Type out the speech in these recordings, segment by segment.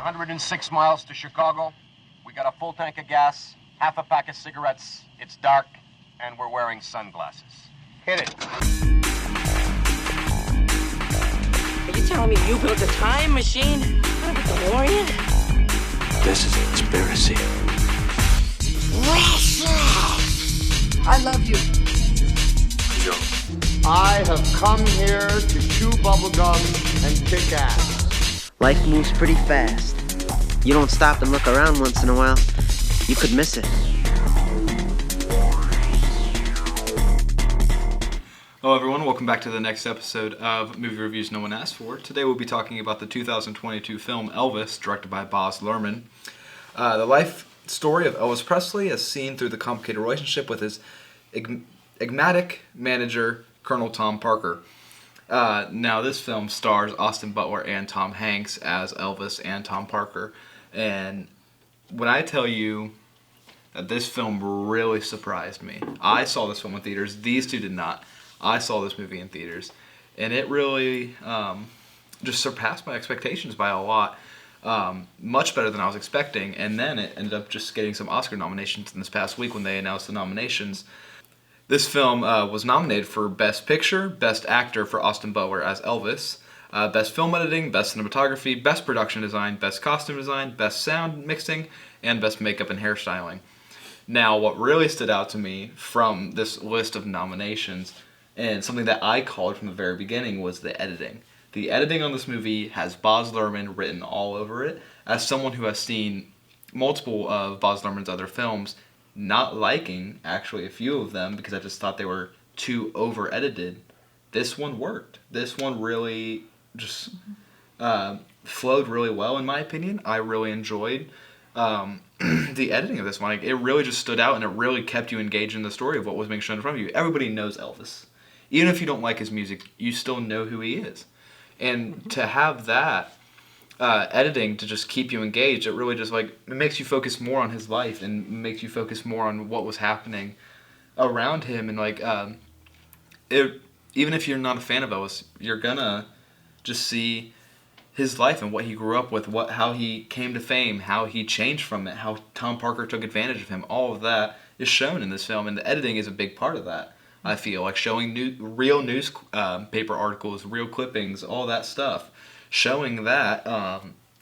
106 miles to Chicago. We got a full tank of gas, half a pack of cigarettes. It's dark, and we're wearing sunglasses. Hit it. Are you telling me you built a time machine? What, a DeLorean? This is a conspiracy. Restless! I love you. Joe. I have come here to chew bubblegum and kick ass. Life moves pretty fast. You don't stop and look around once in a while, you could miss it. Hello everyone, welcome back to the next episode of Movie Reviews No One Asked For. Today we'll be talking about the 2022 film Elvis, directed by Baz Luhrmann. The life story of Elvis Presley is seen through the complicated relationship with his enigmatic manager, Colonel Tom Parker. Now this film stars Austin Butler and Tom Hanks as Elvis and Tom Parker. And when I tell you that this film really surprised me, I saw this film in theaters, these two did not. I saw this movie in theaters, and it really just surpassed my expectations by a lot. Much better than I was expecting, and then it ended up just getting some Oscar nominations in this past week when they announced the nominations. This film was nominated for Best Picture, Best Actor for Austin Butler as Elvis, Best Film Editing, Best Cinematography, Best Production Design, Best Costume Design, Best Sound Mixing, and Best Makeup and Hairstyling. Now, what really stood out to me from this list of nominations, and something that I called from the very beginning, was the editing. The editing on this movie has Baz Luhrmann written all over it. As someone who has seen multiple of Baz Luhrmann's other films, not liking actually a few of them because I just thought they were too over-edited, this one worked. This one really just flowed really well in my opinion. I really enjoyed the editing of this one. It really just stood out and it really kept you engaged in the story of what was being shown in front of you. Everybody knows Elvis. Even if you don't like his music, you still know who he is. And to have that editing to just keep you engaged, it really just it makes you focus more on his life and makes you focus more on what was happening around him. And even if you're not a fan of Elvis, you're gonna just see his life and what he grew up with, how he came to fame, how he changed from it, how Tom Parker took advantage of him. All of that is shown in this film, and the editing is a big part of that. I feel like showing real news paper articles, real clippings, all that stuff, showing that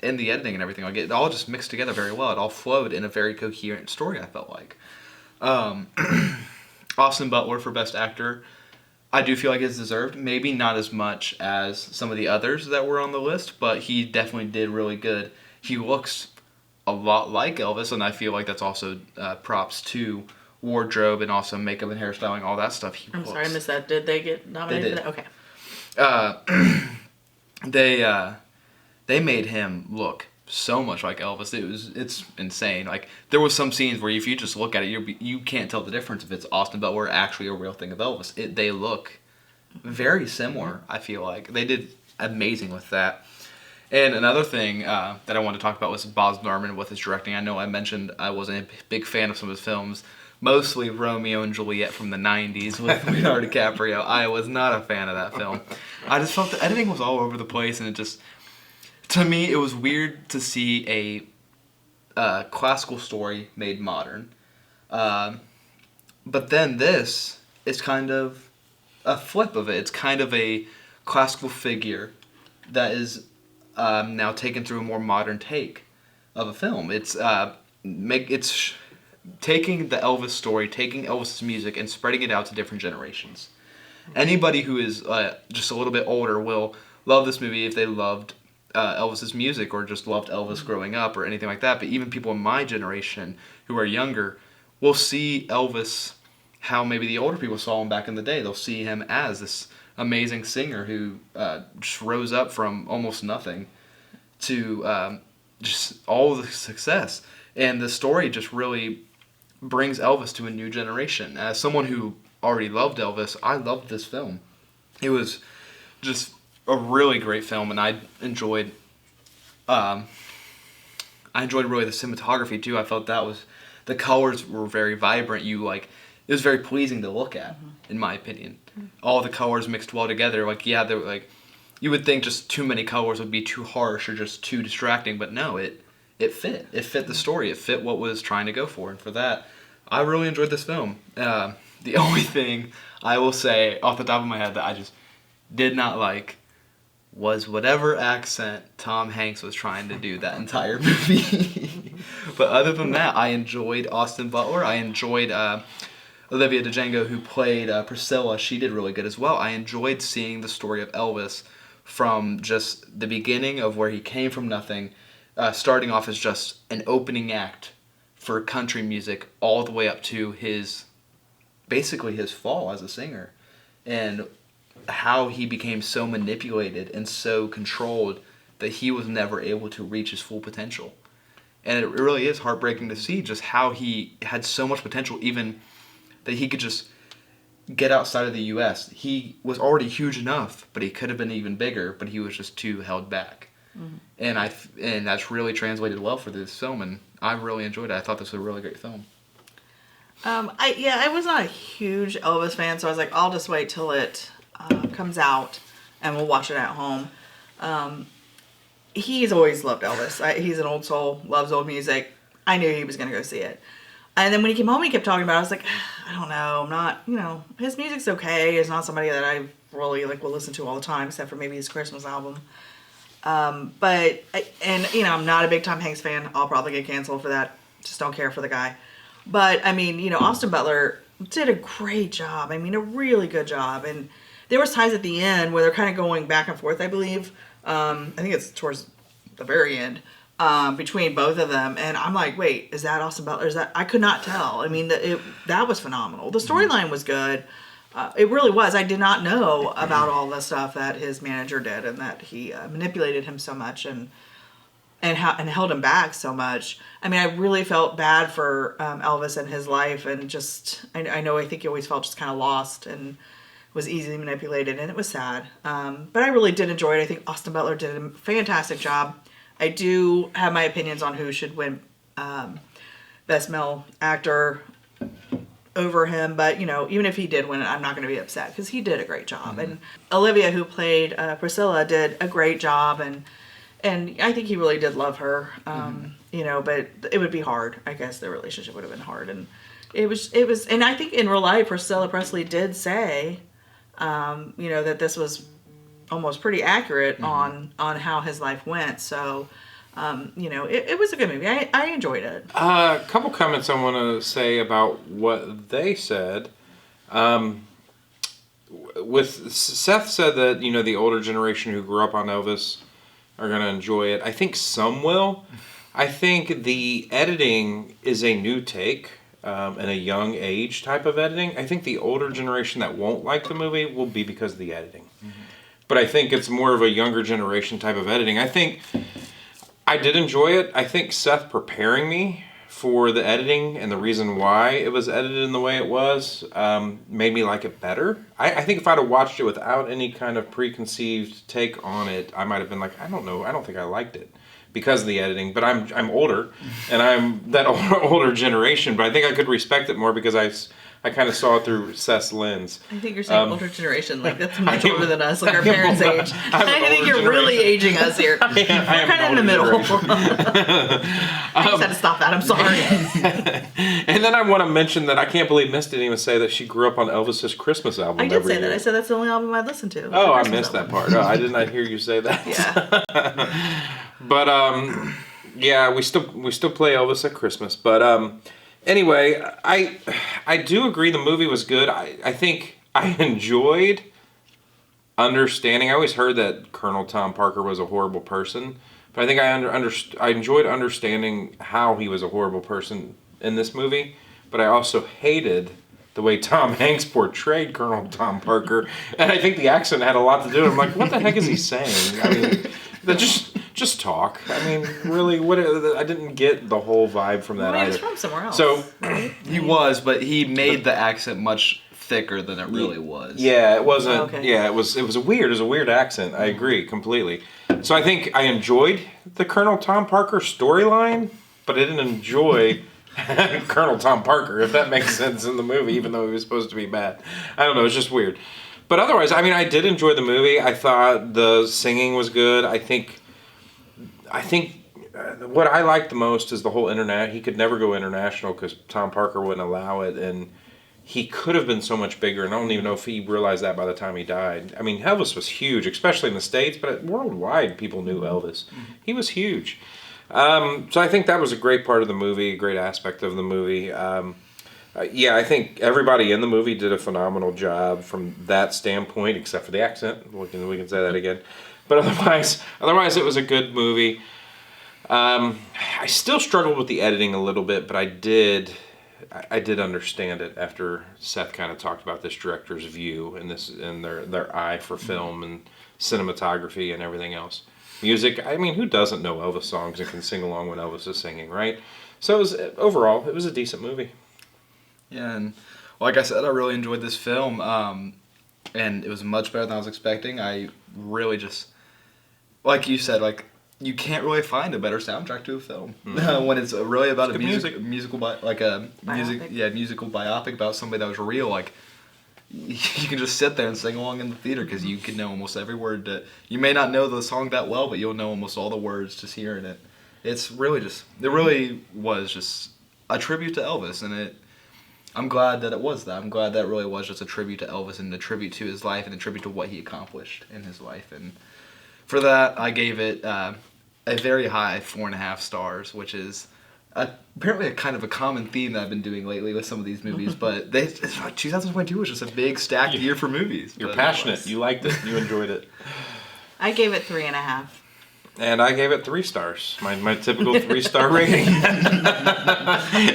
in the editing and everything. It all just mixed together very well. It all flowed in a very coherent story, I felt like. Austin Butler for Best Actor, I do feel like it's deserved. Maybe not as much as some of the others that were on the list, but he definitely did really good. He looks a lot like Elvis, and I feel like that's also props to wardrobe and also makeup and hairstyling, all that stuff. I'm sorry, I missed that. Did they get nominated for that? Okay. They made him look so much like Elvis. It's insane. Like there was some scenes where if you just look at it, you can't tell the difference if it's Austin Butler or actually a real thing of Elvis. They look very similar. I feel like they did amazing with that. And another thing that I wanted to talk about was Baz Luhrmann with his directing. I know I mentioned I wasn't a big fan of some of his films. Mostly Romeo and Juliet from the 90s with Leonardo DiCaprio. I was not a fan of that film. I just felt the editing was all over the place, and it just, to me, it was weird to see a classical story made modern. But then this is kind of a flip of it. It's kind of a classical figure that is now taken through a more modern take of a film. It's taking the Elvis story, taking Elvis's music, and spreading it out to different generations. Anybody who is just a little bit older will love this movie if they loved Elvis's music or just loved Elvis growing up or anything like that. But even people in my generation who are younger will see Elvis how maybe the older people saw him back in the day. They'll see him as this amazing singer who just rose up from almost nothing to just all the success. And the story just really brings Elvis to a new generation. As someone who already loved Elvis, I loved this film. It was just a really great film, and I enjoyed really the cinematography too. I felt the colors were very vibrant. It was very pleasing to look at, in my opinion. All the colors mixed well together. you would think just too many colors would be too harsh or just too distracting, but no, it fit. It fit the story. It fit what was trying to go for, and for that, I really enjoyed this film. The only thing I will say off the top of my head that I just did not like was whatever accent Tom Hanks was trying to do that entire movie. But other than that, I enjoyed Austin Butler. I enjoyed Olivia DeJango, who played Priscilla. She did really good as well. I enjoyed seeing the story of Elvis from just the beginning of where he came from nothing, starting off as just an opening act for country music, all the way up to basically his fall as a singer, and how he became so manipulated and so controlled that he was never able to reach his full potential. And it really is heartbreaking to see just how he had so much potential, even that he could just get outside of the U.S. He was already huge enough, but he could have been even bigger, but he was just too held back. Mm-hmm. And that's really translated well for this film, and I really enjoyed it. I thought this was a really great film. I was not a huge Elvis fan, so I was like, I'll just wait till it comes out and we'll watch it at home. He's always loved Elvis. He's an old soul, loves old music. I knew he was going to go see it. And then when he came home, he kept talking about it. I was like, I don't know. I'm not, his music's okay. It's not somebody that I really will listen to all the time, except for maybe his Christmas album. I'm not a big Tom Hanks fan. I'll probably get canceled for that. Just don't care for the guy. But, Austin Butler did a great job. A really good job. And there was times at the end where they're kind of going back and forth, I believe. I think it's towards the very end, between both of them. And I'm like, wait, is that Austin Butler? I could not tell. That was phenomenal. The storyline was good. It really was. I did not know about all the stuff that his manager did, and that he manipulated him so much and held him back so much. I really felt bad for Elvis and his life, and just I think he always felt just kind of lost and was easily manipulated, and it was sad. But I really did enjoy it. I think Austin Butler did a fantastic job. I do have my opinions on who should win Best Male Actor over him, but even if he did win it, I'm not going to be upset because he did a great job. Mm-hmm. And Olivia, who played Priscilla, did a great job, and I think he really did love her. But it would be hard. I guess their relationship would have been hard, and it was. And I think in real life, Priscilla Presley did say, that this was almost pretty accurate on how his life went. So. It was a good movie. I enjoyed it. A couple comments I want to say about what they said. Seth said that the older generation who grew up on Elvis are going to enjoy it. I think some will. I think the editing is a new take and a young age type of editing. I think the older generation that won't like the movie will be because of the editing. Mm-hmm. But I think it's more of a younger generation type of editing. I think I did enjoy it. I think Seth preparing me for the editing and the reason why it was edited in the way it was made me like it better. I think if I'd have watched it without any kind of preconceived take on it, I might have been like, I don't know, I don't think I liked it because of the editing. But I'm older, and I'm that older generation. But I think I could respect it more because I kind of saw it through Seth's lens. I think you're saying older generation, that's much older than us, our parents' age. I think you're really aging us here. We're kind of in the middle. I just had to stop that, I'm sorry. And then I want to mention that I can't believe Miss didn't even say that she grew up on Elvis's Christmas album. I did say that. I said that's the only album I listened to. Oh, I missed that part. Oh, I did not hear you say that. Yeah. But, we still play Elvis at Christmas. But, anyway, I do agree the movie was good. I think I enjoyed understanding. I always heard that Colonel Tom Parker was a horrible person, but I think I enjoyed understanding how he was a horrible person in this movie. But I also hated the way Tom Hanks portrayed Colonel Tom Parker, and I think the accent had a lot to do with it. I'm like, what the heck is he saying? Just talk. Really, I didn't get the whole vibe from that either. He was from somewhere else. So he was, but he made the accent much thicker than it really was. Yeah, it wasn't. Okay. Yeah, it was a weird accent. I agree completely. So I think I enjoyed the Colonel Tom Parker storyline, but I didn't enjoy Colonel Tom Parker, if that makes sense in the movie, even though he was supposed to be bad. I don't know. It's just weird. But otherwise, I mean, I did enjoy the movie. I thought the singing was good. I think what I liked the most is the whole internet. He could never go international because Tom Parker wouldn't allow it, and he could have been so much bigger. And I don't even know if he realized that by the time he died. I mean, Elvis was huge, especially in the States, but worldwide, people knew Elvis. He was huge. So I think that was a great part of the movie, a great aspect of the movie. Yeah, I think everybody in the movie did a phenomenal job from that standpoint, except for the accent. We can say that again. But otherwise, it was a good movie. I still struggled with the editing a little bit, but I did understand it after Seth kind of talked about this director's view and their eye for film and cinematography and everything else. Music, I mean, who doesn't know Elvis songs and can sing along when Elvis is singing, right? So overall, it was a decent movie. Yeah, and like I said, I really enjoyed this film, and it was much better than I was expecting. I really just, like you said, like, you can't really find a better soundtrack to a film when it's really about a musical biopic about somebody that was real. Like, you can just sit there and sing along in the theater because you can know almost every word. You may not know the song that well, but you'll know almost all the words just hearing it. It really was just a tribute to Elvis, and I'm glad that it was that. I'm glad that it really was just a tribute to Elvis and a tribute to his life and a tribute to what he accomplished in his life. And for that, I gave it a very high 4.5 stars, which is apparently a kind of a common theme that I've been doing lately with some of these movies. But 2022 was just a big stacked year for movies. You're passionate. You liked it. You enjoyed it. I gave it 3.5. And I gave it 3 stars. My typical 3-star rating.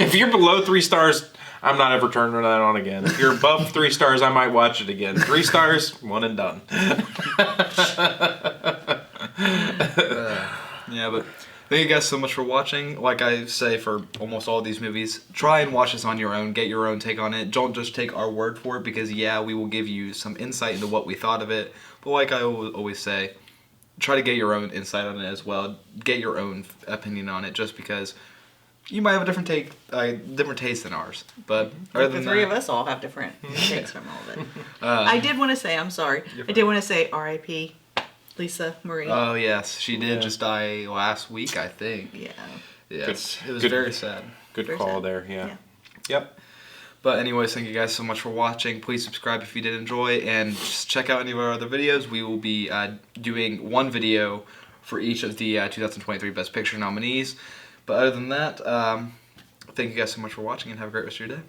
If you're below 3 stars, I'm not ever turning that on again. If you're above 3 stars, I might watch it again. 3 stars, one and done. Yeah, but thank you guys so much for watching. Like I say for almost all of these movies, try and watch this on your own. Get your own take on it. Don't just take our word for it because, yeah, we will give you some insight into what we thought of it. But like I always say, try to get your own insight on it as well. Get your own opinion on it just because you might have a different taste than ours. But other than the three of us all have different takes from all of it. I did want to say, R.I.P. Lisa Marie. Oh, yes. She did just die last week, I think. Yeah. Yes. It was very sad. Good call there, yeah. Yep. But anyways, thank you guys so much for watching. Please subscribe if you did enjoy, and just check out any of our other videos. We will be doing one video for each of the 2023 Best Picture nominees. But other than that, thank you guys so much for watching, and have a great rest of your day.